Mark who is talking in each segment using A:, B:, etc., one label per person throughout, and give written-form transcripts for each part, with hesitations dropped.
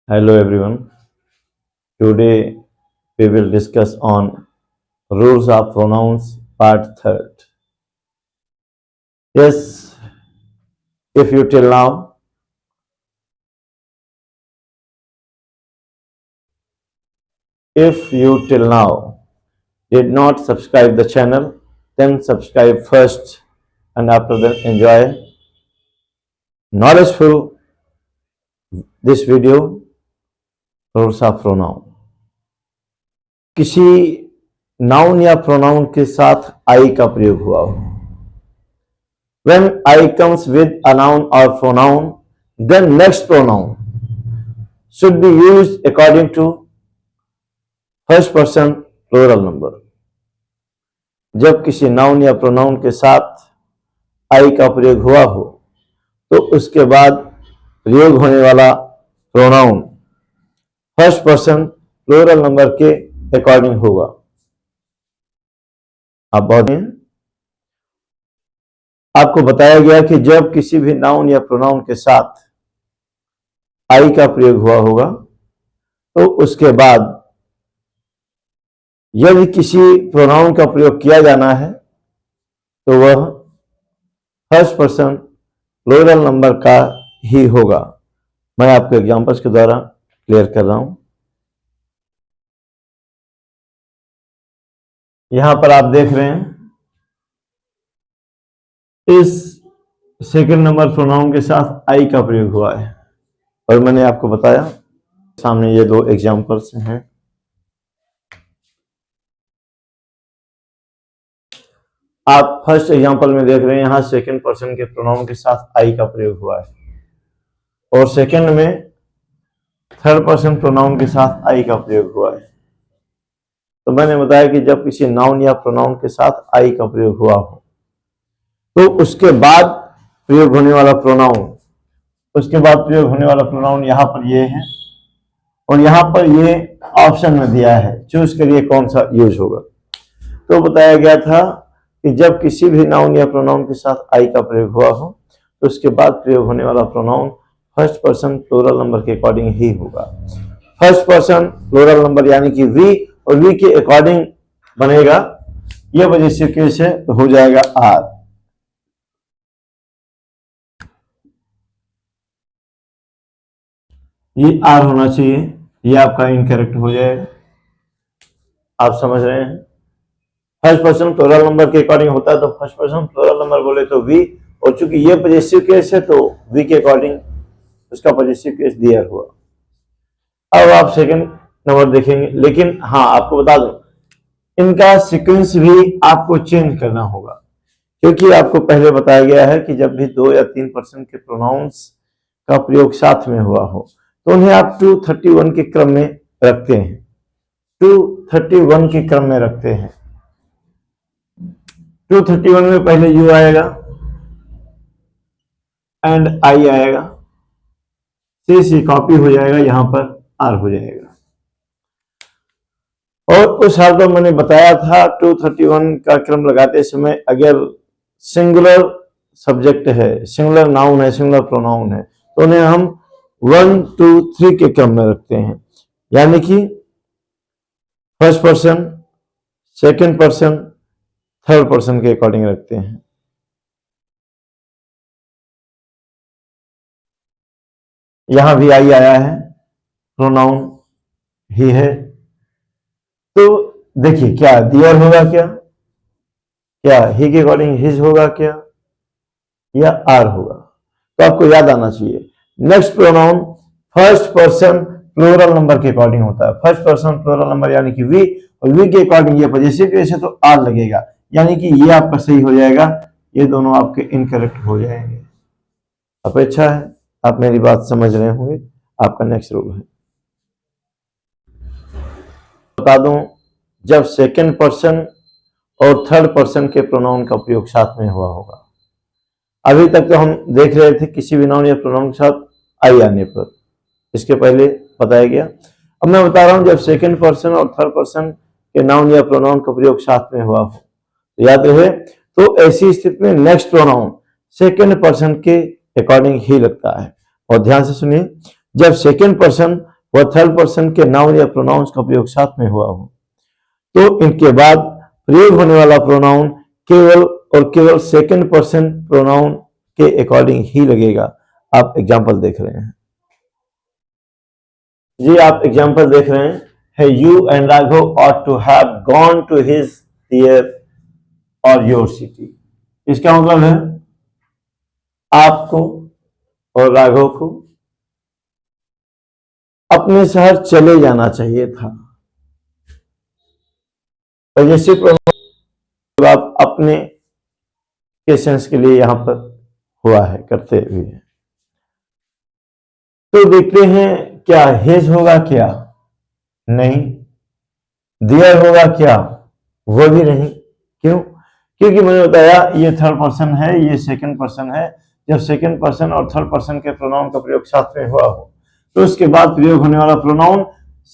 A: Hello everyone. Today we will discuss on rules of pronouns part third. Yes, if you till now if you till now did not subscribe the channel, then subscribe first and after that enjoy knowledgeful this video rules of pronoun. किसी noun या pronoun के साथ आई का प्रयोग हुआ हो. When I comes with a noun or pronoun, then next pronoun should be used according to first person plural number. जब किसी नाउन या प्रोनाउन के साथ आई का प्रयोग हुआ हो तो उसके बाद प्रयोग होने वाला pronoun first person plural number के अकॉर्डिंग होगा. आप बहुत आपको बताया गया कि जब किसी भी नाउन या प्रोनाउन के साथ आई का प्रयोग हुआ होगा तो उसके बाद यदि किसी प्रोनाउन का प्रयोग किया जाना है तो वह फर्स्ट पर्सन प्लूरल नंबर का ही होगा. मैं आपको एग्जांपल्स के द्वारा क्लियर कर रहा हूं. यहां पर आप देख रहे हैं इस सेकंड नंबर प्रोनाउन के साथ आई का प्रयोग हुआ है और मैंने आपको बताया सामने ये दो एग्जांपल्स हैं. आप फर्स्ट एग्जांपल में देख रहे हैं यहां सेकंड पर्सन के प्रोनाउन के साथ आई का प्रयोग हुआ है और सेकंड में थर्ड पर्सन प्रोनाउन के साथ आई का प्रयोग हुआ है. तो मैंने बताया कि जब किसी नाउन या प्रोनाउन के साथ आई का प्रयोग हुआ हो तो उसके बाद प्रयोग होने वाला प्रोनाउन यहां पर ये है और यहां पर ये ऑप्शन में दिया है, चूज करिए कौन सा यूज होगा. तो बताया गया था कि जब किसी भी नाउन या प्रोनाउन के साथ आई का प्रयोग हुआ हो तो उसके बाद प्रयोग होने वाला pronoun first person plural number के अकॉर्डिंग ही होगा. फर्स्ट पर्सन प्लूरल नंबर यानी कि वी और वी के अकॉर्डिंग बनेगा. यह वजह से कैसे तो हो जाएगा आर. ये आर होना चाहिए, ये आपका इनकरेक्ट हो जाएगा. आप समझ रहे हैं. फर्स्ट पर्सन प्लूरल नंबर के अकॉर्डिंग होता है तो फर्स्ट पर्सन प्लूरल नंबर बोले तो वी, और चूंकि ये पॉजिटिव केस है तो वी के अकॉर्डिंग उसका पॉजिटिव केस दिया हुआ. अब आप सेकंड नंबर देखेंगे, लेकिन हाँ आपको बता दूं इनका सीक्वेंस भी आपको चेंज करना होगा क्योंकि आपको पहले बताया गया है कि जब भी 2 या 3 पर्सन के प्रोनाउंस का प्रयोग साथ में हुआ हो तो उन्हें आप 231 के क्रम में रखते हैं. 231 के क्रम में रखते हैं. 231 में पहले यू आएगा एंड आई आएगा, सी कॉपी हो जाएगा, यहां पर आर हो जाएगा. और उस हाल पर मैंने बताया था 231 का क्रम लगाते समय अगर सिंगुलर सब्जेक्ट है, सिंगुलर नाउन है, सिंगुलर प्रोनाउन है तो उन्हें हम 1 2 3 के क्रम में रखते हैं. यानी कि first person, second person, third person के अकॉर्डिंग रखते हैं. यहां भी आई आया है, प्रोनाउन ही है. तो देखिए क्या दियर होगा, क्या ही के अकॉर्डिंग हिज होगा क्या या आर होगा. तो आपको याद आना चाहिए next pronoun first person plural number के अकॉर्डिंग होता है. फर्स्ट पर्सन प्लूरल नंबर यानी कि वी, और वी के अकॉर्डिंग ये पॉजिटिव केस है तो आर लगेगा. यानी कि ये आपका सही हो जाएगा, ये दोनों आपके इनकरेक्ट हो जाएंगे. अपेक्षा है आप मेरी बात समझ रहे होंगे. आपका नेक्स्ट रूल है, बता दूं जब सेकंड पर्सन और थर्ड पर्सन के प्रोनाउन का प्रयोग साथ में हुआ होगा. अभी तक तो हम देख रहे थे किसी भी नाउन या प्रोनाउन के साथ आई आने पर, इसके पहले बताया गया. अब मैं बता रहा हूं जब सेकंड पर्सन और थर्ड पर्सन के नाउन या प्रोनाउन का प्रयोग साथ में हुआ हो तो याद रहे तो ऐसी स्थिति में नेक्स्ट प्रोनाउन सेकंड पर्सन के अकॉर्डिंग ही लगता है. और ध्यान से सुनिए, जब सेकंड पर्सन वह थर्ड पर्सन के नाउन या प्रोनाउंस का प्रयोग साथ में हुआ हो, तो इनके बाद प्रयोग होने वाला प्रोनाउन केवल और केवल सेकंड पर्सन प्रोनाउन के अकॉर्डिंग ही लगेगा। आप एग्जाम्पल देख रहे हैं जी, आप एग्जाम्पल देख रहे हैं, है you and Raghav ought to have gone to his their और योर सिटी। इसका मतलब है आपको और राघव को अपने शहर चले जाना चाहिए था। पॉजेसिव प्रोनाउन आप अपने के सेंस के लिए यहां पर हुआ है, करते हुए। तो देखते हैं क्या हिज होगा, क्या नहीं, देयर होगा क्या, वो भी नहीं। क्यों? क्योंकि मैंने बताया ये थर्ड पर्सन है, ये सेकंड पर्सन है। जब सेकंड पर्सन और थर्ड पर्सन के प्रोनाउन का प्रयोग साथ में हुआ हो, तो उसके बाद प्रयोग होने वाला प्रोनाउन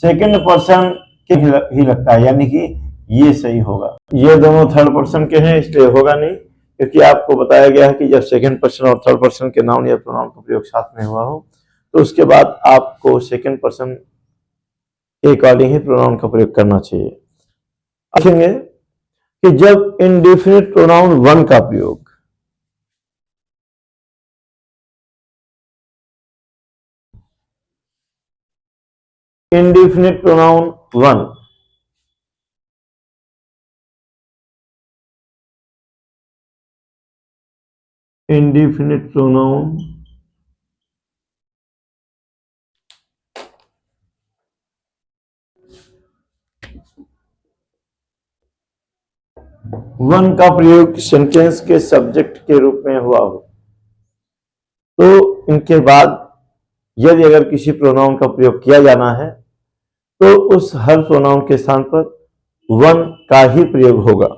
A: सेकंड पर्सन के ही लगता है, यानी कि ये सही होगा। ये दोनों थर्ड पर्सन के हैं, इसलिए होगा नहीं, क्योंकि आपको बताया गया है कि जब सेकंड पर्सन और थर्ड पर्सन के नाउन या प्रोनाउन का प्रयोग साथ में हुआ हो, तो उसके बाद आपको सेकंड पर्सन के अकॉर्डिंग ही प्रोनाउन का प्रयोग करना चाहिए। देखेंगे कि जब इंडेफिनिट प्रोनाउन वन का प्रयोग indefinite pronoun one indefinite pronoun one का प्रयोग सेंटेंस के सब्जेक्ट के रूप में हुआ हो, तो इनके बाद यदि अगर किसी प्रोनाउन का प्रयोग किया जाना है, तो उस हर प्रोनाउन के स्थान पर वन का ही प्रयोग होगा।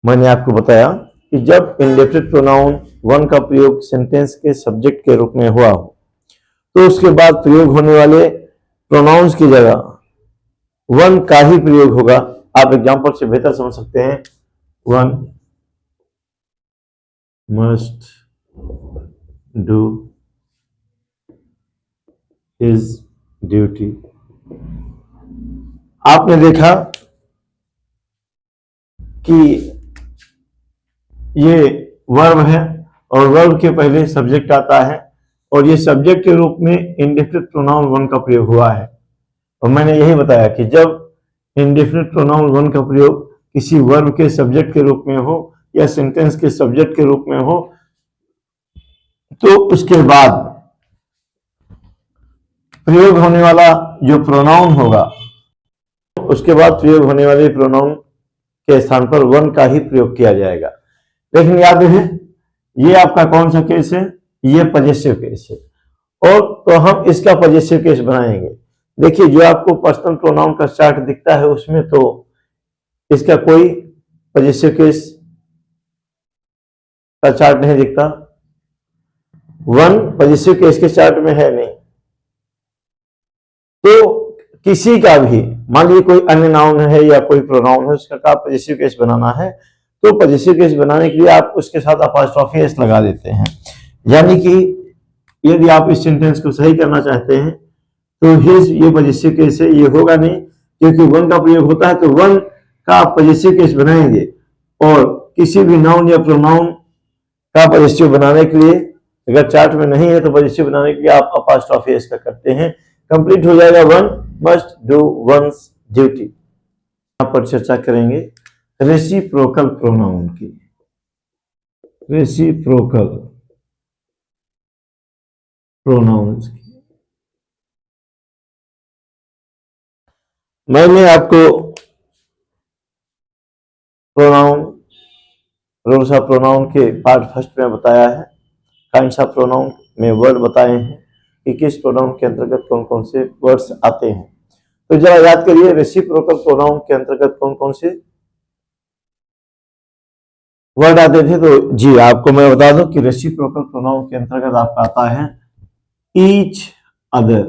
A: मैंने आपको बताया कि जब इंडेफिनिट प्रोनाउन वन का प्रयोग सेंटेंस के सब्जेक्ट के रूप में हुआ हो, तो उसके बाद प्रयोग होने वाले प्रोनाउंस की जगह वन का ही प्रयोग होगा। आप एग्जांपल से बेहतर समझ सकते हैं। One must do his duty. आपने देखा कि ये वर्ब है और वर्ब के पहले सब्जेक्ट आता है, और ये सब्जेक्ट के रूप में इंडेफिनिट प्रोनाउन वन का प्रयोग हुआ है। और मैंने यही बताया कि जब इंडेफिनिट प्रोनाउन वन का प्रयोग किसी वर्ब के सब्जेक्ट के रूप में हो या सेंटेंस के सब्जेक्ट के रूप में हो, तो उसके बाद प्रयोग होने वाला जो प्रोनाउन होगा, उसके बाद प्रयोग होने वाले प्रोनाउन के स्थान पर वन का ही प्रयोग किया जाएगा। लेकिन याद रहे, ये आपका कौन सा केस है? ये पॉजेसिव केस है, और तो हम इसका पॉजेसिव केस बनाएंगे। देखिए, जो आपको पर्सनल प्रोनाउन का चार्ट दिखता है, उसमें तो इसका कोई पॉजेसिव केस का चार्ट नहीं दिखता। वन पॉजेसिव केस के चार्ट में है नहीं। तो किसी का भी, मान लीजिए कोई अन्य नाउन है या कोई प्रोनाउन है, उसका पॉजेसिव केस बनाना है, तो पॉजेसिव केस बनाने के लिए आप उसके साथ अपॉस्ट्रोफी एस लगा देते हैं। यानी कि यदि आप इस सेंटेंस को सही करना चाहते हैं, तो हिज ये पॉजेसिव केस है, ये होगा नहीं, क्योंकि वन का प्रयोग होता है, तो वन का पॉजेसिव केस बनाएंगे। और किसी भी नाउन या प्रोनाउन का पॉजेसिव बनाने के लिए, अगर चार्ट में नहीं है, तो पॉजेसिव बनाने के लिए आप अपॉस्ट्रोफी एस का करते हैं। कंप्लीट हो जाएगा one must do once duty. यहां पर चर्चा करेंगे रेसिप्रोकल प्रोनाउन की। रेसिप्रोकल प्रोनाउंस की मैंने आपको प्रोनाउन, रूल्स ऑफ प्रोनाउन के पार्ट फर्स्ट में बताया है। काइंड्स ऑफ प्रोनाउन में वर्ड बताए हैं कि किस प्रोनाउन के अंतर्गत कौन कौन से वर्ड्स आते हैं। तो जरा याद करिए, रेसिप्रोकल प्रोनाउन के अंतर्गत कौन कौन से वर्ड आते थे। तो जी, आपको मैं बता दूं कि रेसिप्रोकल प्रोनाउन के अंतर्गत आपका आता है ईच अदर,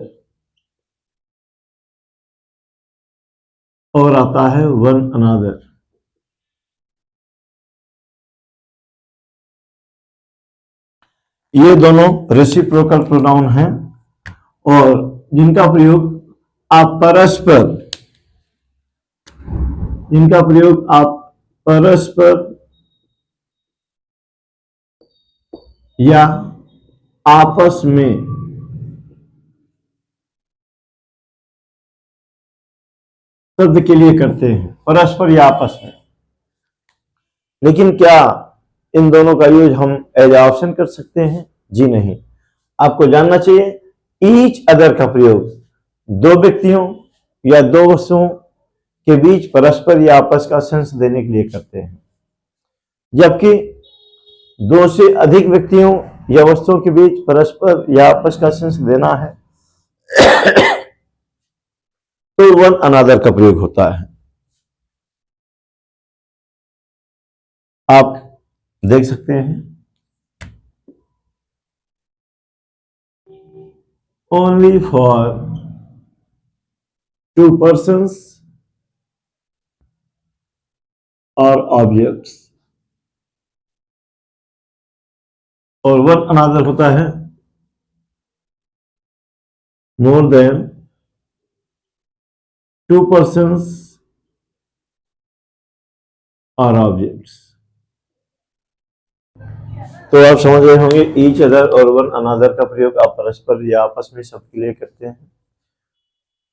A: और आता है वन अनदर। ये दोनों रेसिप्रोकल प्रोनाउन हैं, और जिनका प्रयोग आप परस्पर या आपस में शब्द के लिए करते हैं, परस्पर या आपस में। लेकिन क्या इन दोनों का यूज हम एज ऑप्शन कर सकते हैं? जी नहीं। आपको जानना चाहिए ईच अदर का प्रयोग दो व्यक्तियों या दो वस्तुओं के बीच परस्पर या आपस का सेंस देने के लिए करते हैं, जबकि दो से अधिक व्यक्तियों या वस्तुओं के बीच परस्पर या आपस का सेंस देना है तो वन अनदर का प्रयोग होता है। आप देख सकते हैं ओनली फॉर टू पर्सन्स और ऑब्जेक्ट्स, और वन अनदर होता है मोर देन टू पर्सन्स और ऑब्जेक्ट्स। तो आप समझ रहे होंगे ईच अदर और वन अनदर का प्रयोग आप परस्पर या आपस में सबके लिए करते हैं।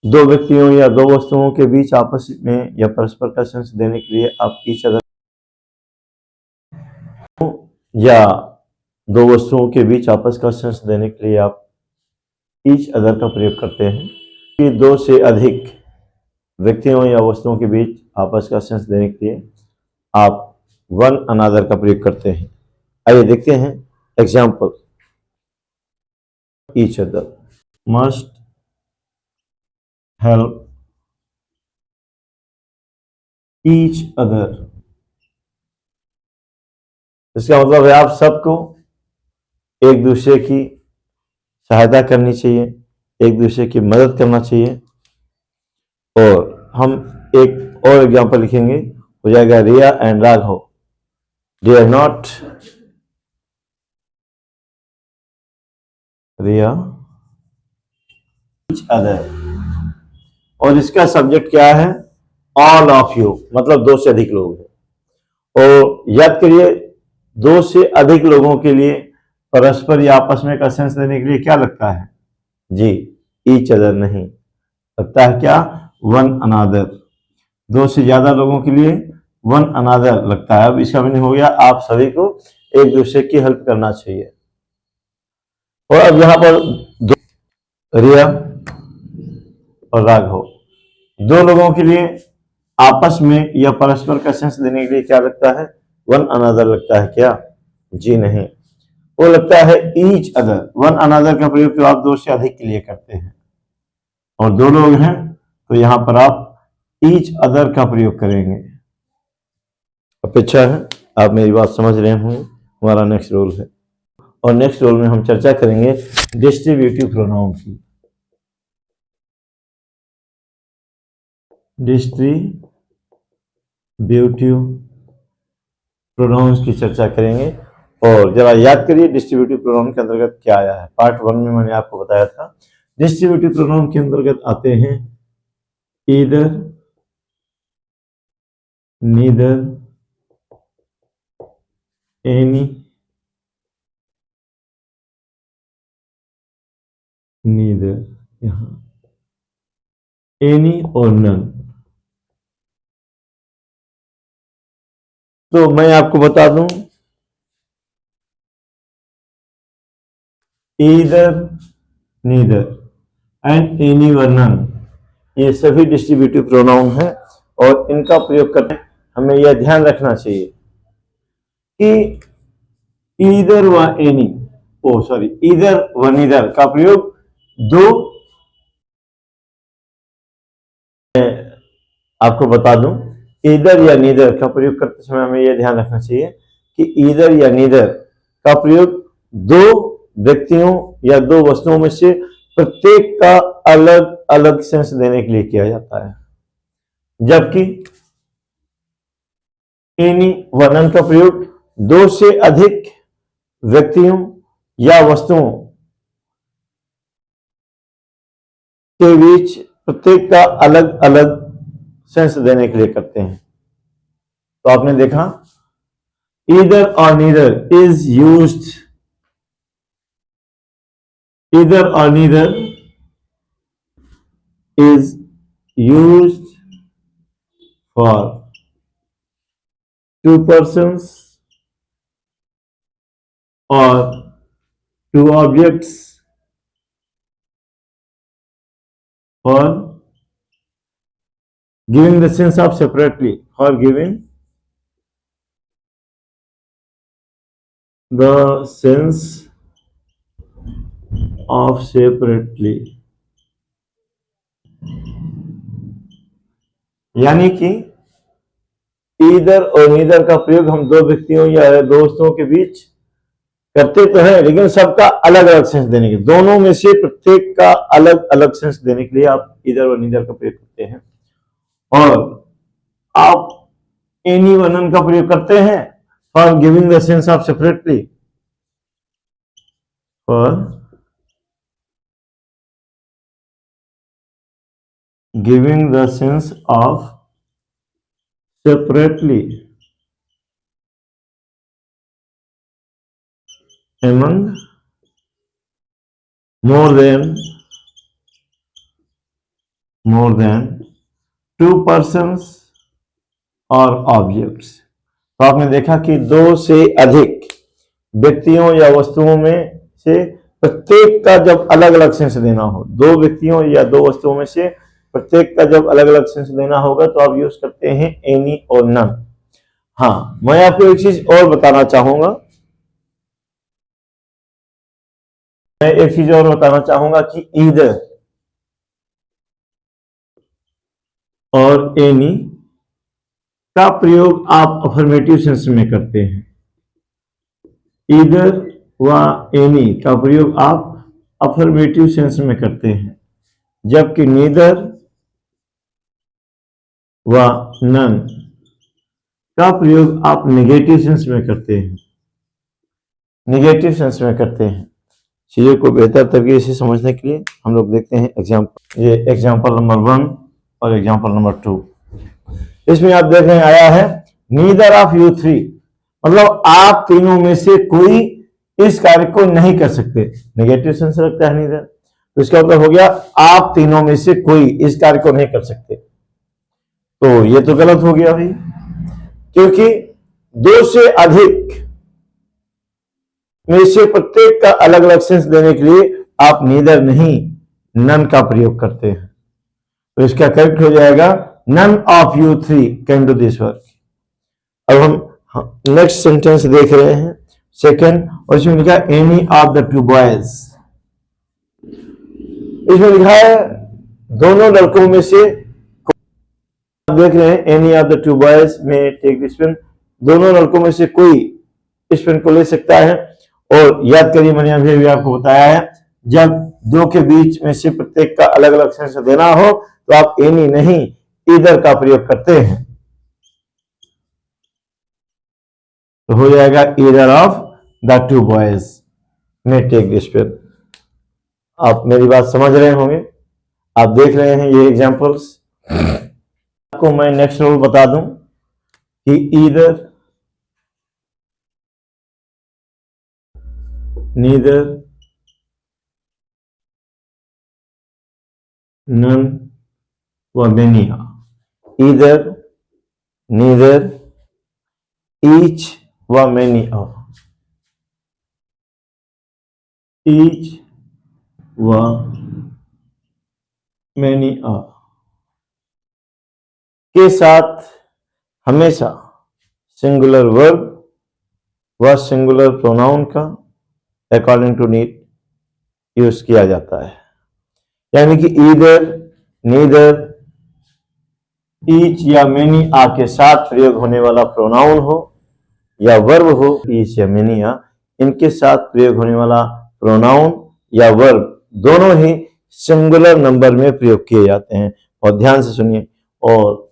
A: दो व्यक्तियों या दो वस्तुओं के बीच आपस में या परस्पर का सेंस देने के लिए आप ईच अदर या दो वस्तुओं के बीच आपस का सेंस देने के लिए आप ईच अदर का प्रयोग करते हैं। कि दो से अधिक व्यक्तियों या वस्तुओं के बीच आपस का सेंस देने के लिए आप वन अनदर का प्रयोग करते हैं। आइए देखते हैं example. Each other must help each other, इसका मतलब है आप सबको एक दूसरे की सहायता करनी चाहिए, एक दूसरे की मदद करना चाहिए। और हम एक और एग्जांपल लिखेंगे, हो जाएगा Riya and Raghav they are not Riya each other. और इसका सब्जेक्ट क्या है? ऑल ऑफ यू, मतलब दो से अधिक लोग हैं। और याद करिए दो से अधिक लोगों के लिए परस्पर या आपस में का सेंस देने के लिए क्या लगता है? जी ईच अदर नहीं, लगता है क्या? One another. दो से ज्यादा लोगों के लिए वन अनदर लगता है। अब इसका मीनिंग हो गया आप सभी को एक दूसरे की हेल्प करना चाहिए। और अब यहां पर दो रिया और राघव, दो लोगों के लिए आपस में या परस्पर का सेंस देने के लिए क्या लगता है? वन अनदर लगता है क्या? जी नहीं, वो लगता है ईच अदर। वन अनदर का प्रयोग तो आप दो से अधिक के लिए करते हैं, और दो लोग हैं तो यहां पर आप ईच अदर का प्रयोग करेंगे। अपेक्षा है आप मेरी बात समझ रहे होंगे। हमारा नेक्स्ट रोल है, और नेक्स्ट रोल में हम चर्चा करेंगे डिस्ट्रीब्यूटिव प्रोनाउन की। डिस्ट्रीब्यूटिव प्रोनाउंस की चर्चा करेंगे। और जरा याद करिए डिस्ट्रीब्यूटिव प्रोनाउन के अंतर्गत क्या आया है। पार्ट 1 में मैंने आपको बताया था डिस्ट्रीब्यूटिव प्रोनाउन के अंतर्गत आते हैं ईदर, नीदर, एनी, नीदर, यहां एनी और नन। तो मैं आपको बता दूं ईदर, नीदर एंड एनी व नन, ये सभी डिस्ट्रीब्यूटिव प्रोनाउन है। और इनका प्रयोग करते हमें यह ध्यान रखना चाहिए कि ईदर व एनी, ईदर व नीदर का प्रयोग दो, आपको बता दूं ईदर या नीदर का प्रयोग करते समय हमें यह ध्यान रखना चाहिए कि ईदर या नीदर का प्रयोग दो व्यक्तियों या दो वस्तुओं में से प्रत्येक का अलग अलग सेंस देने के लिए किया जाता है, जबकि एनी व नन का प्रयोग दो से अधिक व्यक्तियों या वस्तुओं के बीच प्रत्येक का अलग अलग सेंस देने के लिए करते हैं। तो आपने देखा ईदर और नीदर इज यूज्ड, ईदर और neither is used for two persons or two objects for giving the sense of separately, for giving the sense of separately, यानी कि ईदर और नीदर का प्रयोग हम दो व्यक्तियों या दोस्तों के बीच करते तो हैं, लेकिन सबका अलग अलग सेंस देने के, दोनों में से प्रत्येक का अलग अलग सेंस देने के लिए आप ईदर और नीदर का प्रयोग करते हैं। और आप एनी व नन का प्रयोग करते हैं for giving the sense of separately, for giving the sense of separately among more than two persons or objects। तो आपने देखा कि दो से अधिक व्यक्तियों या वस्तुओं में से प्रत्येक का जब अलग अलग सेंस देना हो, दो व्यक्तियों या दो वस्तुओं में से प्रत्येक का जब अलग अलग सेंस देना होगा तो आप यूज करते हैं एनी और नन। हाँ, मैं आपको एक चीज और बताना चाहूंगा, कि ईदर और एनी का प्रयोग आप अफर्मेटिव सेंस में करते हैं। ईदर व एनी का प्रयोग आप अफर्मेटिव सेंस में करते हैं, जबकि नीदर व नन का प्रयोग आप नेगेटिव सेंस में करते हैं, नेगेटिव सेंस में करते हैं। चीजों को बेहतर तरीके से समझने के लिए हम लोग देखते हैं एग्जाम्पल, ये एग्जाम्पल नंबर 1 और एग्जाम्पल नंबर 2। इसमें आप देख रहे हैं आया है नीदर ऑफ यू थ्री, मतलब आप तीनों में से कोई इस कार्य को नहीं कर सकते, नेगेटिव सेंस रखता है नीदर, तो इसका मतलब हो गया आप तीनों में से कोई इस कार्य को नहीं कर सकते। तो ये तो गलत हो गया भाई, क्योंकि दो से अधिक में से प्रत्येक का अलग अलग सेंस देने के लिए आप नीदर नहीं नन का प्रयोग करते हैं। तो इसका करेक्ट हो जाएगा none of you three can do this work. अब हम नेक्स्ट सेंटेंस देख रहे हैं सेकंड, और इसमें लिखा any of the two boys. इसमें लिखा है दोनों लड़कों में से, आप देख रहे हैं any of the two boys में टेक दिस पेन, दोनों लड़कों में से कोई इस पेन को ले सकता है। और याद करिए मैंने अभी भी आपको बताया है, जब दो के बीच में से प्रत्येक का अलग अलग सेंस देना हो तो आप एनी नहीं ईदर का प्रयोग करते हैं। तो हो जाएगा either of the two boys में टेक दिस पेन। आप मेरी बात समझ रहे होंगे, आप देख रहे हैं ये एग्जांपल्स। आपको मैं नेक्स्ट रूल बता दूं कि ईदर, नीदर, नन व मेनी, ईदर, नीदर, ईच व मेनी ऑफ, ईच व मेनी ऑफ के साथ हमेशा सिंगुलर वर्ब व सिंगुलर प्रोनाउन का अकॉर्डिंग टू नीड यूज किया जाता है। यानी कि ईदर, नीदर, ईच या मेनी आ के साथ प्रयोग होने वाला प्रोनाउन हो या वर्ब हो, ईच या मेनी आ, इनके साथ प्रयोग होने वाला प्रोनाउन या वर्ब दोनों ही सिंगुलर नंबर में प्रयोग किए जाते हैं। और ध्यान से सुनिए, और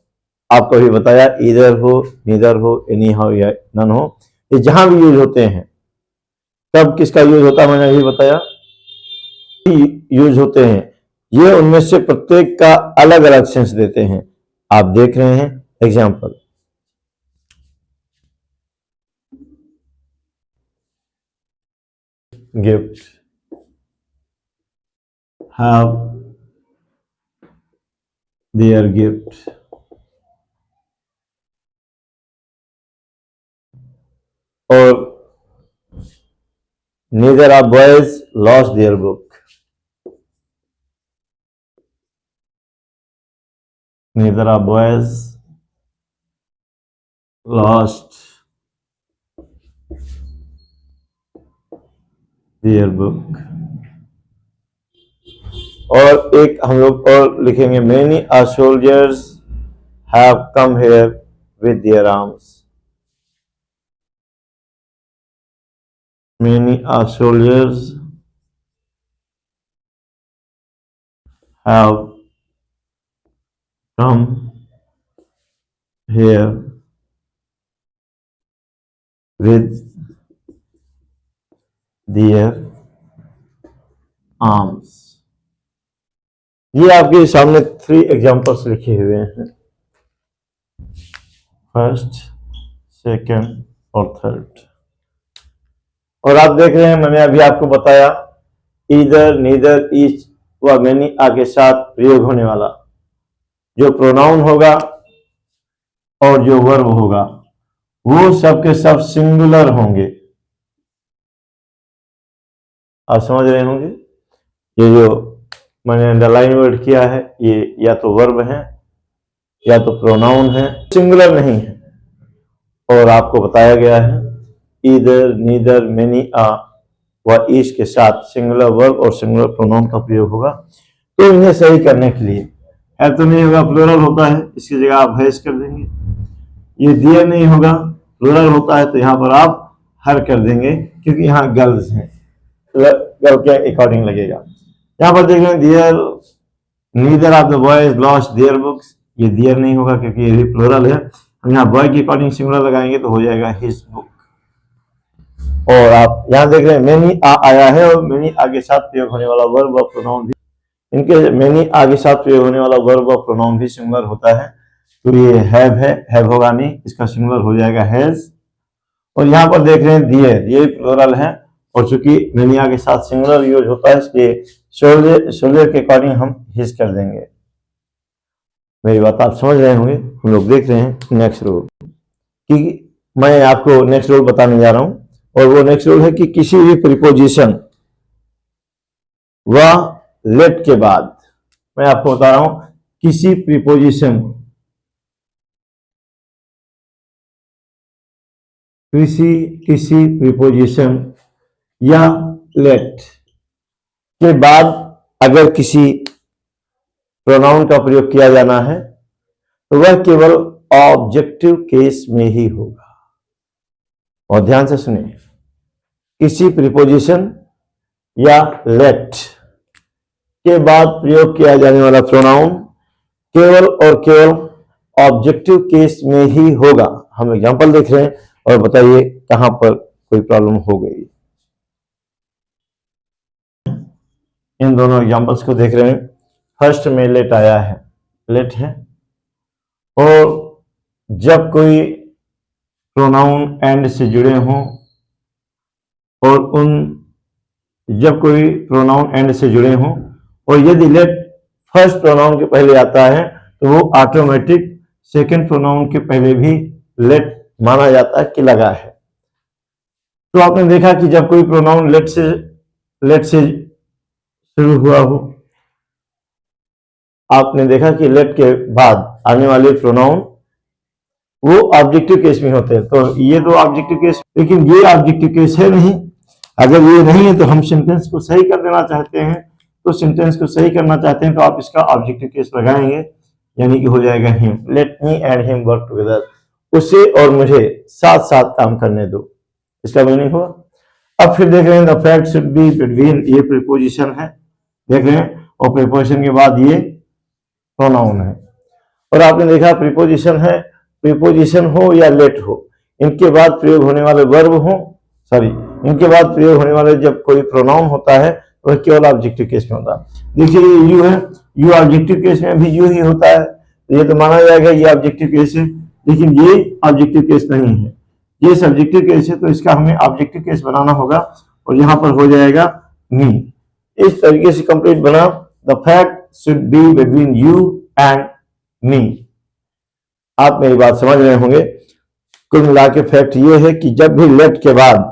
A: आपको भी बताया ईदर हो, नीदर हो, एनी हो या नन हो, ये जहां भी यूज होते हैं तब किसका यूज होता है मैंने अभी बताया, यूज होते हैं ये उनमें से प्रत्येक का अलग अलग सेंस देते हैं। आप देख रहे हैं example. Gift, have their gift, और neither of boys lost their book, neither of boys lost their book। और एक हम लोग और लिखेंगे, many a soldiers have come here with their arms, many a soldiers have come here with their arms। ये आपके सामने 3 एग्जाम्पल्स लिखे हुए हैं, फर्स्ट, सेकंड और थर्ड। और आप देख रहे हैं, मैंने अभी आपको बताया ईदर, नीदर, ईच व मैनी आगे साथ प्रयोग होने वाला जो प्रोनाउन होगा और जो वर्ब होगा वो सब के सब सिंगुलर होंगे। आप समझ रहे होंगे, ये जो मैंने अंडरलाइन वर्ड किया है ये या तो वर्ब है या तो प्रोनाउन है, सिंगुलर नहीं है। और आपको बताया गया है ईदर, नीदर, मेनी, आ व ईच के साथ सिंगुलर वर्ब और सिंगुलर प्रोनाउन का प्रयोग होगा। तो इन्हें सही करने के लिए है तो नहीं होगा, प्लूरल होता है, इसकी जगह आप हैज कर देंगे। ये दियर नहीं होगा, प्लूरल होता है तो यहाँ पर आप हर कर देंगे क्योंकि यहाँ गर्ल्स हैं, गर्ल के अकॉर्डिंग लगेगा। यहाँ पर देख रहे हैं their, neither of the boys lost their books, ये दियर नहीं होगा क्योंकि ये भी प्लूरल है। हम यहाँ बॉय के अकॉर्डिंग सिंगुलर लगाएंगे तो हो जाएगा हिज बुक। और आप यहाँ देख रहे हैं मेनी आया है और मेनी आगे साथ प्रयोग होने वाला वर्ब और प्रोनाउन भी, इनके मेनी आगे साथ प्रयोग होने वाला वर्ब और प्रोनाउन भी सिंगुलर होता है। तो ये हैव है, हैव होगा नहीं, इसका सिंगुलर हो जाएगा हैज। और यहाँ पर देख रहे हैं दियर, ये प्लूरल है और चूंकि मेनी आगे साथ सिंगुलर यूज होता है इसलिए सोल्जर के अकॉर्डिंग हम हिज कर देंगे। मेरी बात आप समझ रहे होंगे। हम लोग देख रहे हैं नेक्स्ट रूल, कि मैं आपको नेक्स्ट रूल बताने जा रहा हूं और वो नेक्स्ट रूल है कि किसी भी प्रीपोजिशन व लेट के बाद, मैं आपको बता रहा हूं किसी प्रीपोजिशन, किसी प्रीपोजिशन या लेट के बाद अगर किसी प्रोनाउन का प्रयोग किया जाना है तो वह केवल ऑब्जेक्टिव केस में ही होगा। और ध्यान से सुनिए, किसी प्रीपोजिशन या लेट के बाद प्रयोग किया जाने वाला प्रोनाउन केवल और केवल ऑब्जेक्टिव केस में ही होगा। हम एग्जांपल देख रहे हैं और बताइए कहां पर कोई प्रॉब्लम हो गई। इन दोनों एग्जांपल्स को देख रहे हैं। फर्स्ट में लेट आया है, लेट है, और जब कोई प्रोनाउन एंड से जुड़े हों और जब कोई प्रोनाउन एंड से जुड़े हों और यदि लेट फर्स्ट प्रोनाउन के पहले आता है तो वो ऑटोमेटिक सेकंड प्रोनाउन के पहले भी लेट माना जाता है कि लगा है। तो आपने देखा कि जब कोई प्रोनाउन लेट से शुरू हुआ हो, आपने देखा कि लेट के बाद आने वाले प्रोनाउन वो ऑब्जेक्टिव केस में होते हैं। तो ये तो ऑब्जेक्टिव केस, लेकिन ये ऑब्जेक्टिव केस है नहीं। अगर ये नहीं है तो हम सेंटेंस को सही कर देना चाहते हैं, तो सेंटेंस को सही करना चाहते हैं तो आप इसका ऑब्जेक्टिव केस लगाएंगे, यानी कि हो जाएगा him. Let me and him work together, उसे और मुझे साथ साथ काम करने दो, इसका मीनिंग हुआ। अब फिर देख रहे हैं the fact should be between, ये प्रीपोजिशन है, देख रहे हैं, और प्रीपोजिशन के बाद ये प्रोनाउन है। और आपने देखा प्रीपोजिशन है, प्रीपोजिशन हो या लेट हो, इनके बाद प्रयोग होने वाले वर्ब हो, इनके बाद प्रयोग होने वाले जब कोई प्रोनाउन होता है वह केवल ऑब्जेक्टिव केस में होता है। देखिए ये यू है, यू ऑब्जेक्टिव केस में भी यू ही होता है, तो ये तो माना जाएगा ये ऑब्जेक्टिव केस है, लेकिन ये ऑब्जेक्टिव केस नहीं है, ये सब्जेक्टिव केस है, तो इसका हमें ऑब्जेक्टिव केस बनाना होगा और यहाँ पर हो जाएगा मी। इस तरीके से कंप्लीट बना, the fact should be between you and me. आप मेरी बात समझ रहे होंगे। कुल मिला के फैक्ट ये है कि जब भी लेट के बाद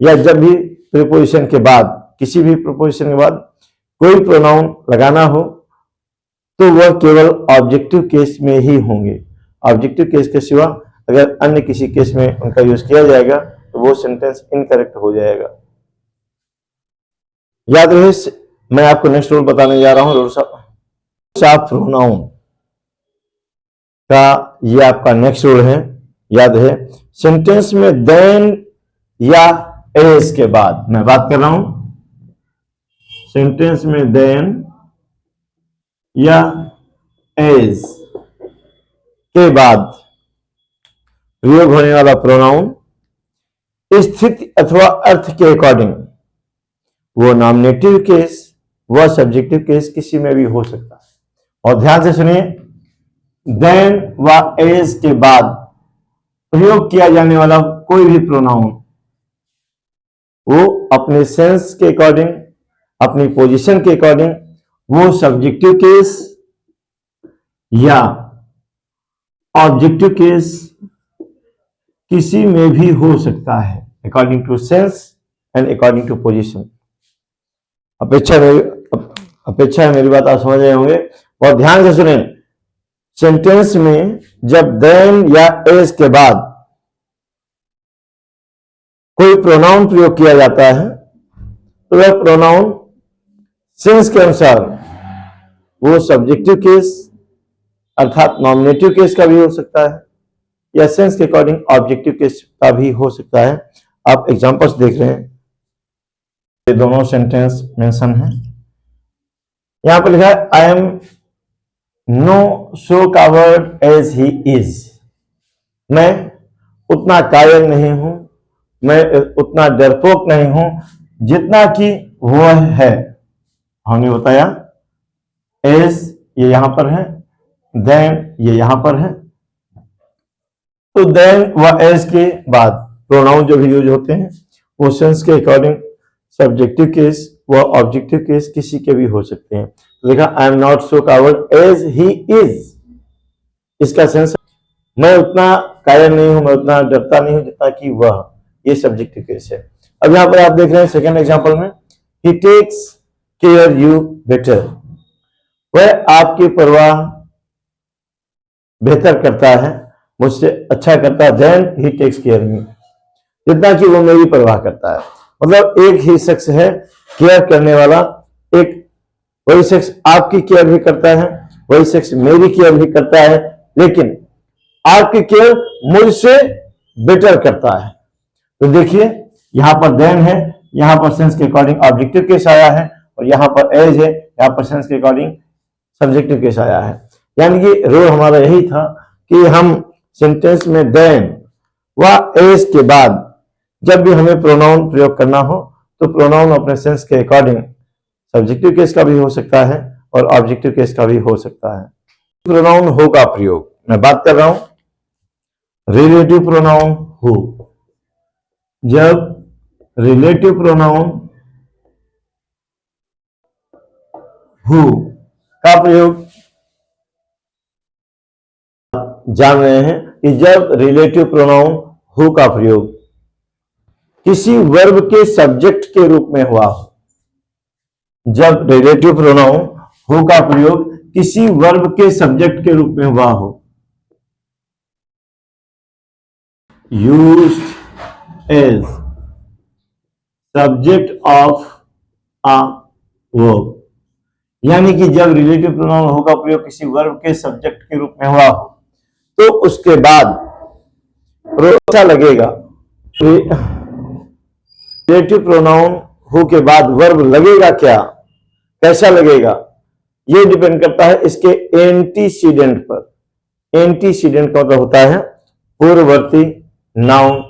A: या जब भी प्रीपोजिशन के बाद, किसी भी प्रीपोजिशन के बाद कोई प्रोनाउन लगाना हो तो वह केवल ऑब्जेक्टिव केस में ही होंगे। ऑब्जेक्टिव केस के सिवा अगर अन्य किसी केस में उनका यूज किया जाएगा तो वो सेंटेंस इनकरेक्ट हो जाएगा। याद रहे, मैं आपको नेक्स्ट रूल बताने जा रहा हूं, रूल्स ऑफ प्रोनाउन का ये आपका नेक्स्ट रूल है। याद है, सेंटेंस में देन या एज के बाद, मैं बात कर रहा हूं सेंटेंस में देन या एज के बाद प्रयोग होने वाला प्रोनाउन स्थिति अथवा अर्थ के अकॉर्डिंग, वो नॉमिनेटिव केस व सब्जेक्टिव केस किसी में भी हो सकता है। और ध्यान से सुनिए, देन व एज के बाद प्रयोग किया जाने वाला कोई भी प्रोनाउन वो अपने सेंस के अकॉर्डिंग, अपनी पोजीशन के अकॉर्डिंग वो सब्जेक्टिव केस या ऑब्जेक्टिव केस किसी में भी हो सकता है, according to sense and according to position. अपेक्षा है मेरी बात आप समझ रहे होंगे। और ध्यान से सुने, सेंटेंस में जब देन या एज के बाद कोई प्रोनाउन प्रयोग किया जाता है तो वह प्रोनाउन सेंस के अनुसार वो सब्जेक्टिव केस अर्थात नॉमिनेटिव केस का भी हो सकता है या सेंस के अकॉर्डिंग ऑब्जेक्टिव केस का भी हो सकता है। आप एग्जांपल्स देख रहे हैं, ये दोनों सेंटेंस मेंशन है। यहां पर लिखा है I am no so coward as he is. मैं उतना कायल नहीं हूं, मैं उतना डरपोक नहीं हूं जितना कि वह है। हमने बताया एज ये यहां पर है, देन ये यहां पर है, तो देन व एज के बाद प्रोनाउन जो भी यूज होते हैं वो सेंस के अकॉर्डिंग सब्जेक्टिव केस व ऑब्जेक्टिव केस किसी के भी हो सकते हैं। तो देखा I am not so coward as he is, इसका सेंस मैं उतना कायल नहीं हूं, मैं उतना डरता नहीं हूं जितना कि वह, ये सब्जेक्टिव केस है। अब यहां पर आप देख रहे हैं सेकेंड एग्जांपल में, ही टेक्स केयर यू बेटर, वह आपकी परवाह बेहतर करता है, मुझसे अच्छा करता है, देन ही टेक्स केयर मी, जितना कि वो मेरी परवाह करता है। मतलब एक ही शख्स है केयर करने वाला, एक वही शख्स आपकी केयर भी करता है, वही शख्स मेरी केयर भी करता है, लेकिन आपकी केयर मुझसे बेटर करता है। तो देखिए यहां पर देन है, यहां पर सेंस के अकॉर्डिंग ऑब्जेक्टिव केस आया है, और यहां पर एज है, यहां पर सेंस के अकॉर्डिंग सब्जेक्टिव केस आया है। यानी कि रूल हमारा यही था कि हम सेंटेंस में देन व एज के बाद जब भी हमें प्रोनाउन प्रयोग करना हो तो प्रोनाउन अपने सेंस के अकॉर्डिंग सब्जेक्टिव केस का भी हो सकता है और ऑब्जेक्टिव केस का भी हो सकता है। प्रोनाउन हो का प्रयोग, मैं बात कर रहा हूं रिलेटिव प्रोनाउन हो। जब रिलेटिव प्रोनाउन हु का प्रयोग जान रहे हैं कि जब रिलेटिव प्रोनाउन हु का प्रयोग किसी वर्ब के सब्जेक्ट के रूप में हुआ हो, जब रिलेटिव प्रोनाउन हु का प्रयोग किसी वर्ब के सब्जेक्ट के रूप में हुआ हो, used as subject of a verb, यानी कि जब रिलेटिव प्रोनाउन हु का प्रयोग किसी वर्ब के सब्जेक्ट के रूप में हुआ हो तो उसके बाद ऐसा लगेगा, रिलेटिव प्रोनाउन हु के बाद वर्ब लगेगा क्या, कैसा लगेगा, ये डिपेंड करता है इसके एंटीसीडेंट पर। एंटीसीडेंट का मतलब होता है पूर्ववर्ती नाउन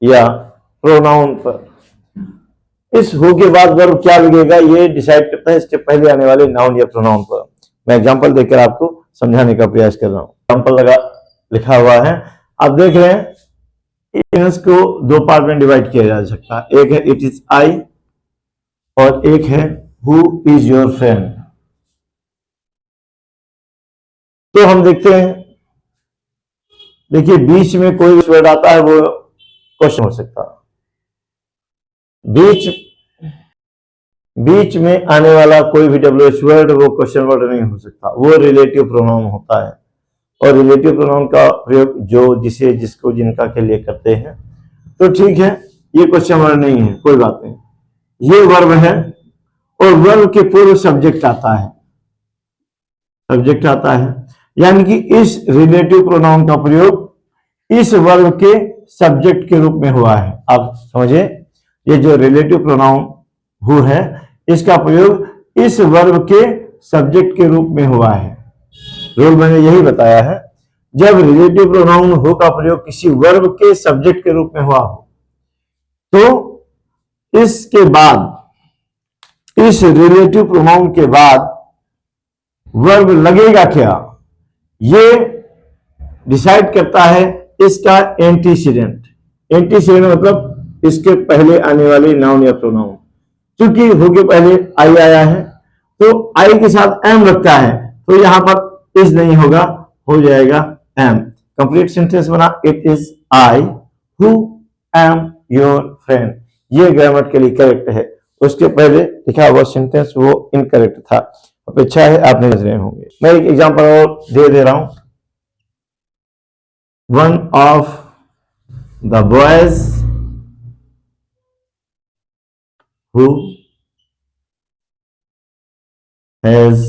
A: या प्रोनाउन पर। इस हु के बाद वर्ब क्या लगेगा ये डिसाइड करता है इसके पहले आने वाले नाउन या प्रोनाउन पर। मैं एग्जांपल देकर आपको समझाने का प्रयास कर रहा हूं। एग्जांपल लिखा हुआ है, आप देख रहे हैं इसको दो पार्ट में डिवाइड किया जा सकता है। एक है इट इज आई और एक है हु इज योर फ्रेंड। तो हम देखते हैं, देखिए बीच में कोई वर्ड आता है वो क्वेश्चन हो सकता है। बीच में आने वाला कोई भी WH वर्ड वो क्वेश्चन वर्ड नहीं हो सकता, वो रिलेटिव प्रोनाउन होता है। और रिलेटिव प्रोनाउन का प्रयोग जो जिसे जिसको जिनका के लिए करते हैं। तो ठीक है, ये क्वेश्चन वर्ड नहीं है, कोई बात नहीं, ये वर्ब है और वर्ब के पूर्व सब्जेक्ट आता है, सब्जेक्ट आता है, यानी कि इस रिलेटिव प्रोनाउन का प्रयोग इस वर्ब के सब्जेक्ट के रूप में हुआ है। आप समझे, ये जो रिलेटिव प्रोनाउन हु है इसका प्रयोग इस वर्ब के सब्जेक्ट के रूप में हुआ है। रूल मैंने यही बताया है, जब रिलेटिव प्रोनाउन हु का प्रयोग किसी वर्ब के सब्जेक्ट के रूप में हुआ हो तो इसके बाद इस रिलेटिव प्रोनाउन के बाद वर्ब लगेगा क्या, ये डिसाइड करता है इसका एंटीसीडेंट। एंटीसीडेंट मतलब इसके पहले आने वाली नाउन या प्रोनाउन। क्योंकि हु के पहले आई आया है तो आई के साथ एम लगता है, तो यहां पर इज नहीं होगा, हो जाएगा एम। कंप्लीट सेंटेंस बना, it is I who am your friend. ये ग्रामेटिकली करेक्ट है। उसके पहले लिखा हुआ सेंटेंस वो इनकरेक्ट था। अपेक्षा है आप समझ रहे होंगे। मैं एक एग्जांपल और दे रहा हूं। One of the boys who has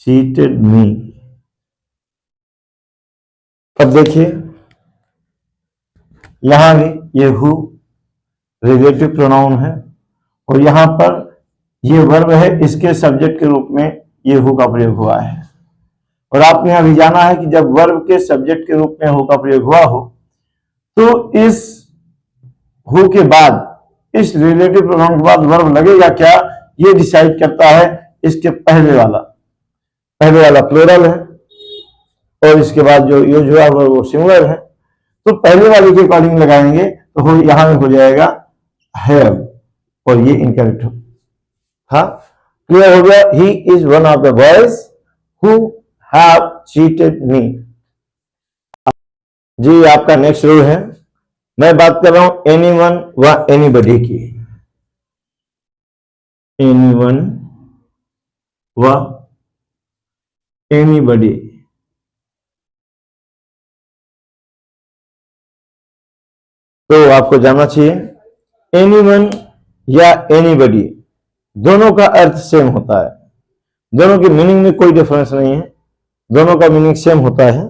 A: cheated मी। अब देखिए यहां भी ये हु रिलेटिव प्रोनाउन है और यहां पर ये वर्ब है, इसके सब्जेक्ट के रूप में ये हु का प्रयोग हुआ है। और आपने अभी जाना है कि जब वर्ब के सब्जेक्ट के रूप में हु का प्रयोग हुआ हो तो इस हु के बाद, इस रिलेटिव प्रोनाउन के बाद वर्ब लगेगा क्या, ये डिसाइड करता है इसके पहले वाला प्लूरल है और इसके बाद जो यूज हुआ वो सिंगुलर है। तो पहले वाले के अकॉर्डिंग लगाएंगे तो यहां में हो जाएगा हैव, और ये इनकरेक्ट था। क्लियर हो गया। He is one of the boys who have cheated me. जी आपका नेक्स्ट रूल है, मैं बात कर रहा हूं एनीवन व एनीबॉडी की। एनीवन व एनीबॉडी, तो आपको जानना चाहिए एनीवन या एनीबॉडी दोनों का अर्थ सेम होता है, दोनों की मीनिंग में कोई डिफरेंस नहीं है, दोनों का मीनिंग सेम होता है।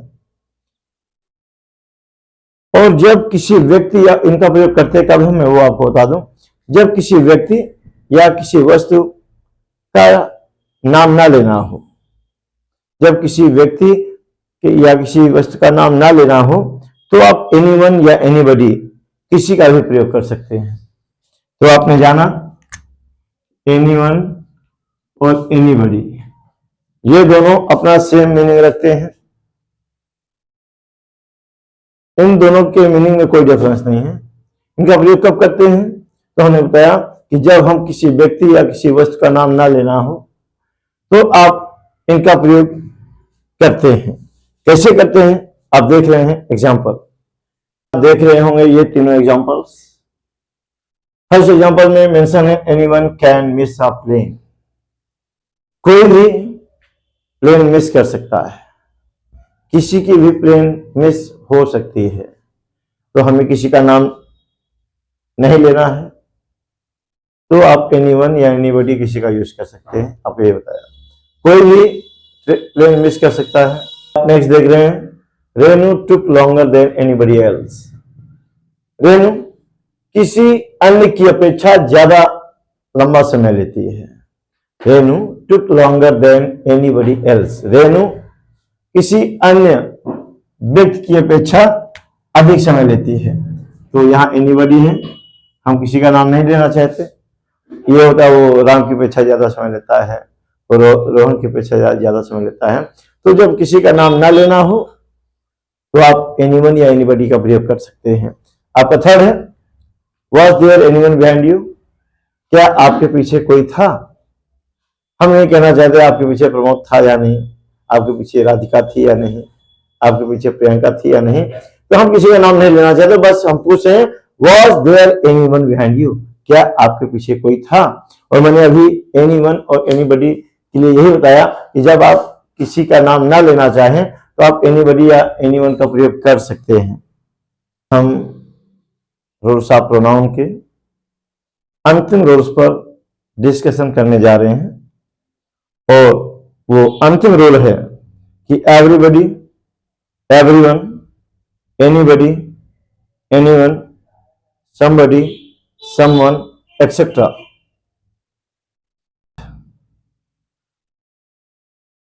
A: और जब किसी व्यक्ति या इनका प्रयोग करते कब है मैं वो आपको बता दूं, जब किसी व्यक्ति या किसी वस्तु का नाम ना लेना हो, जब किसी व्यक्ति या किसी वस्तु का नाम ना लेना हो तो आप एनीवन या एनीबॉडी किसी का भी प्रयोग कर सकते हैं। तो आपने जाना एनीवन और एनीबॉडी ये दोनों अपना सेम मीनिंग रखते हैं, इन दोनों के मीनिंग में कोई डिफरेंस नहीं है। इनका प्रयोग कब करते हैं तो हमने बताया कि जब हम किसी व्यक्ति या किसी वस्तु का नाम ना लेना हो तो आप इनका प्रयोग करते हैं। कैसे करते हैं आप देख रहे हैं एग्जाम्पल, आप देख रहे होंगे ये तीनों एग्जाम्पल्स। फर्स्ट एग्जाम्पल में मेंशन है anyone can miss a plane, कोई भी प्लेन मिस कर सकता है, किसी की भी प्लेन मिस हो सकती है, तो हमें किसी का नाम नहीं लेना है तो आप एनीवन या एनीबॉडी किसी का यूज कर सकते हैं। आपको ये बताया कोई भी प्लेन मिस कर सकता है। नेक्स्ट देख रहे हैं Renu took longer than anybody else. Renu किसी अन्य की अपेक्षा ज्यादा लंबा समय लेती है। Renu took longer than anybody else, Renu किसी अन्य व्यक्ति की अपेक्षा अधिक समय लेती है। तो यहाँ एनीबडी है, हम किसी का नाम नहीं लेना चाहते। ये होता है वो राम की अपेक्षा ज्यादा समय लेता है और रोहन की अपेक्षा ज्यादा समय लेता है। तो जब किसी का नाम ना लेना हो तो आप एनीवन या एनीबडी का प्रयोग कर सकते हैं। आपका थर्ड है, was there anyone behind you, क्या आपके पीछे कोई था। हम नहीं कहना चाहते आपके पीछे प्रमोद था या नहीं, आपके पीछे राधिका थी या नहीं, आपके पीछे प्रियंका थी या नहीं, तो हम किसी का नाम नहीं लेना चाहते, बस हम पूछ रहे हैं was there anyone behind you, क्या आपके पीछे कोई था। और मैंने अभी एनीवन और एनीबडी के लिए यही बताया कि जब आप किसी का नाम ना लेना चाहें तो आप एनीबडी या एनीवन का प्रयोग कर सकते हैं। हम रूल्स ऑफ प्रोनाउन के अंतिम रूल्स पर डिस्कशन करने जा रहे हैं और वो अंतिम रूल है कि everybody, everyone, anybody, anyone, somebody, someone, etc.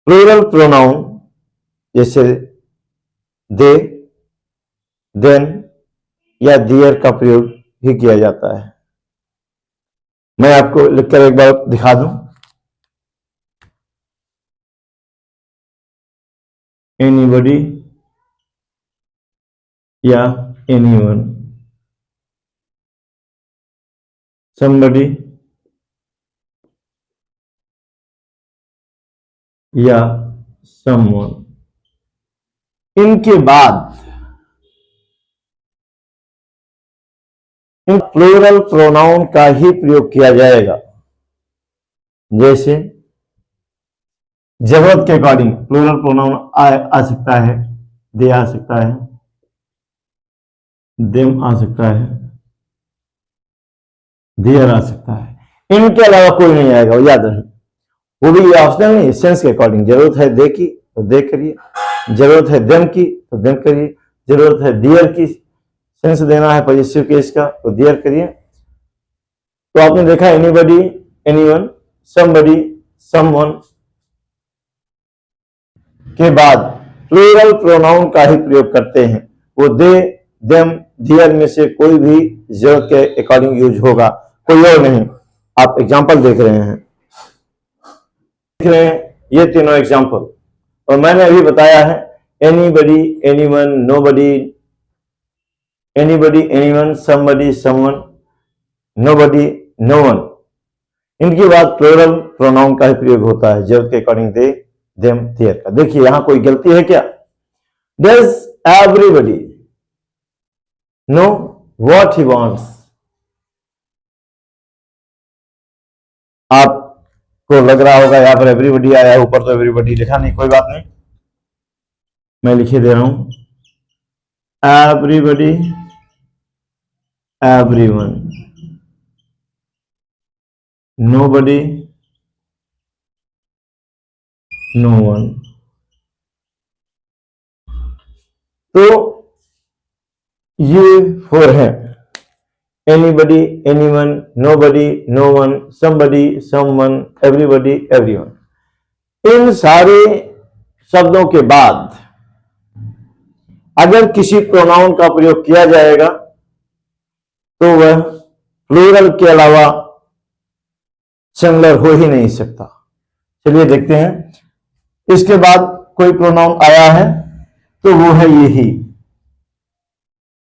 A: Plural pronoun जैसे दे, देन या देयर का प्रयोग ही किया जाता है। मैं आपको लिखकर एक बार दिखा दूं। एनीबडी या एनीवन, somebody या someone, इनके बाद इन प्लूरल प्रोनाउन का ही प्रयोग किया जाएगा। जैसे जरूरत के अकॉर्डिंग प्लूरल प्रोनाउन आ सकता है, दे आ सकता है, देम आ सकता है, देयर आ सकता है। इनके अलावा कोई नहीं आएगा, वो याद रहे। वो भी ऑप्शनल नहीं, सेंस के अकॉर्डिंग। जरूरत है दे की तो दे करिए, जरूरत है देम की तो देम करिए, जरूरत है देयर की सेंस देना है पॉजिटिव केस का तो देयर करिए। तो आपने देखा एनीबडी, एनीवन, समबडी, समवन के बाद प्लूरल प्रोनाउन का ही प्रयोग करते हैं। वो दे, देम, देयर में से कोई भी जरूरत के अकॉर्डिंग यूज होगा, कोई और नहीं। आप एग्जाम्पल देख रहे हैं, ये तीनों एग्जाम्पल। और मैंने अभी बताया है anybody, anyone, nobody, anybody, anyone, somebody, someone, nobody, known. इनके बाद प्लूरल प्रोनाउन का ही प्रयोग होता है जरूरत के अकॉर्डिंग दे, देम, देयर का। देखिए यहां कोई गलती है क्या? Does everybody know what he wants? आपको लग रहा होगा यहां पर एवरीबडी आया है, ऊपर तो एवरीबडी लिखा नहीं, कोई बात नहीं, मैं लिखे दे रहा हूं everybody, everyone, nobody, no one. तो ये फोर है, anybody, anyone, nobody, no one, somebody, someone, everybody, everyone. इन सारे शब्दों के बाद अगर किसी प्रोनाउन का प्रयोग किया जाएगा तो वह प्लूरल के अलावा सिंगुलर हो ही नहीं सकता। चलिए देखते हैं। इसके बाद कोई प्रोनाउन आया है तो वो है ये ही,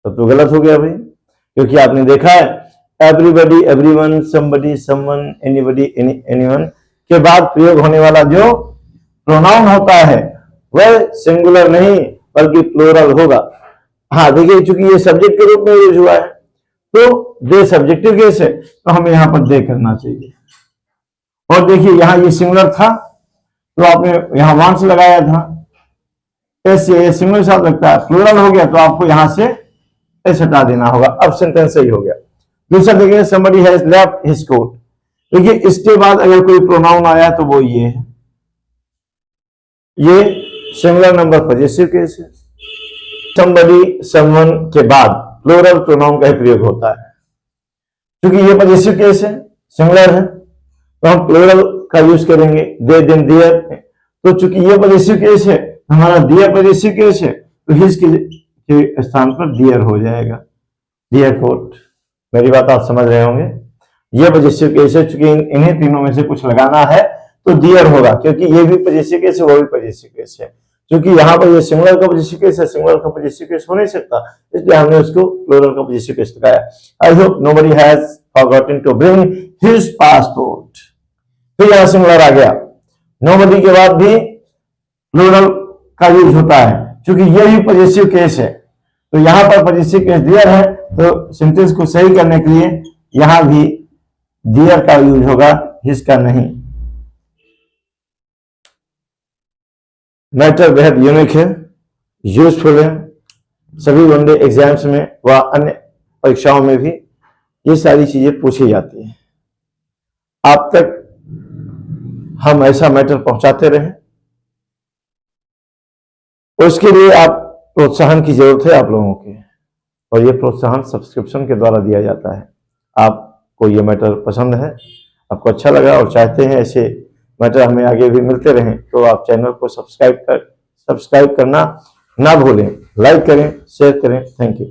A: तो गलत हो गया भाई, क्योंकि आपने देखा है everybody, everyone, somebody, someone, anybody, anyone के बाद प्रयोग होने वाला जो प्रोनाउन होता है वह सिंगुलर नहीं बल्कि प्लूरल होगा। हाँ देखिए, चूंकि ये सब्जेक्ट के रूप में यूज हुआ है तो दे सब्जेक्टिव केस है तो हमें यहां पर दे करना चाहिए। और देखिए यहां ये सिंगुलर था तो आपने यहां वांट्स लगाया था, ऐसे ये सिंगुलर साथ लगता है, प्लूरल हो गया तो आपको यहां से एस हटा देना होगा। अब सेंटेंस सही हो गया। दूसरा देखिए somebody has left his coat। देखिए इसके बाद अगर कोई प्रोनाउन आया तो वो ये है, ये सिंगुलर नंबर पॉजिटिव केस है। somebody, someone के बाद प्लूरल प्रोनाउन का ही प्रयोग होता है। क्योंकि ये पॉजिटिव केस है, सिंगुलर है, तो हम प्लूरल का यूज करेंगे दे, देम, देयर। तो चूंकि ये पॉजिटिव केस है, हमारा देयर पॉजिटिव केस है, तो हिज के स्थान पर देयर हो जाएगा। डियर कोर्ट, मेरी बात आप समझ रहे होंगे। ये पॉजिटिव केस है, चूंकि इन्हें तीनों में से कुछ लगाना है तो डियर होगा, क्योंकि ये भी पॉजिटिव केस है, वो भी पॉजिटिव केस है। क्योंकि यहाँ पर ये सिंगुलर का पॉजिटिव केस है, सिंगुलर का पॉजिटिव केस हो नहीं सकता, इसलिए हमने उसको प्लूरल का पॉजिटिव केस लगाया। I hope nobody has forgotten to bring his passport. फिर यहाँ सिंगुलर आ गया, नोबडी के बाद भी प्लूरल का यूज होता है, क्योंकि ये भी पॉजिटिव केस है। तो यहां पर पॉजिटिव केस डियर है, तो सेंटेंस को सही करने के लिए यहां भी डियर का यूज होगा, हिज का नहीं। मैटर बेहद यूनिक है, यूजफुल है, सभी वनडे एग्जाम्स में व अन्य परीक्षाओं में भी ये सारी चीजें पूछी जाती हैं। आप तक हम ऐसा मैटर पहुंचाते रहें, उसके लिए आप प्रोत्साहन की जरूरत है आप लोगों के, और ये प्रोत्साहन सब्सक्रिप्शन के द्वारा दिया जाता है। आपको ये मैटर पसंद है, आपको अच्छा लगा और चाहते हैं ऐसे मैटर हमें आगे भी मिलते रहें, तो आप चैनल को सब्सक्राइब करना ना भूलें, लाइक करें, शेयर करें। Thank you.